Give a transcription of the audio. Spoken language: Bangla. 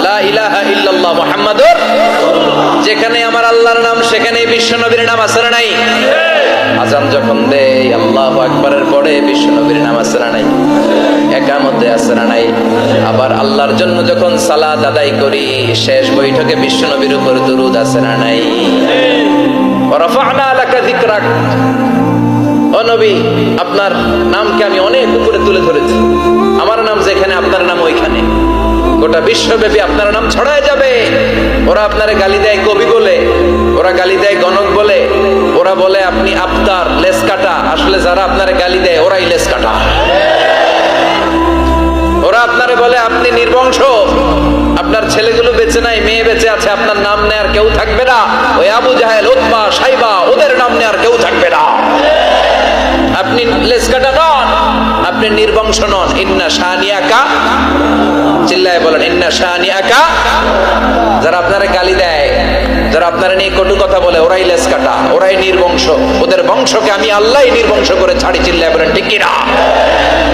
লা ইলাহা ইল্লাল্লাহ মুহাম্মাদুর, যেখানে আমার আল্লাহর নাম সেখানে বিশ্ব নবীর নাম আছে না নাই? আজান যখন দেই আল্লাহু আকবারের পরে বিশ্ব নবীর নাম আছে না নাই? একামতে আছে না নাই? আবার আল্লাহর জন্য যখন সালাত আদায় করি শেষ বৈঠকে বিশ্ব নবীর উপর দুরূদ আছে না নাই? ওয়া রাফা'না লাকা যিকরাক, ও নবী আপনার নামকে আমি অনেক উপরে তুলে ধরেছি। আমার নাম যেখানে আপনার নাম ওইখানে, গোটা বিশ্বব্যাপী আপনার নাম ছড়ায় যাবে। ওরা আপনারে গালি দেয় কবি বলে, ওরা গালি দেয় গণক বলে, ওরা বলে আপনি আফতার লেস কাটা। আসলে যারা আপনারে গালি দেয় ওরাই লেস কাটা। ওরা আপনারে বলে আপনি নির্বংশ, আপনার ছেলেগুলো বেঁচে নাই, মেয়ে বেঁচে আছে, আপনার নাম নেয়ার কেউ থাকবে না। ওই আবু জাহেল, উতবা, সাইবা, ওদের নাম নেয়ার কেউ থাকবে না। আপনি লেসকাটা নন, আপনি নির্বংশ নন। ইন্না শানিয়াকা, চিল্লায় বলেন ইন্না শানিয়াকা। যারা আপনারা গালি দেয়, যারা আপনারা নিয়ে কটু কথা বলে, ওরাই লেসকাটা, ওরাই নির্বংশ। ওদের বংশকে আমি আল্লাহই নির্বংশ করে ছাড়ি। চিল্লায় বলেন ঠিক কিনা?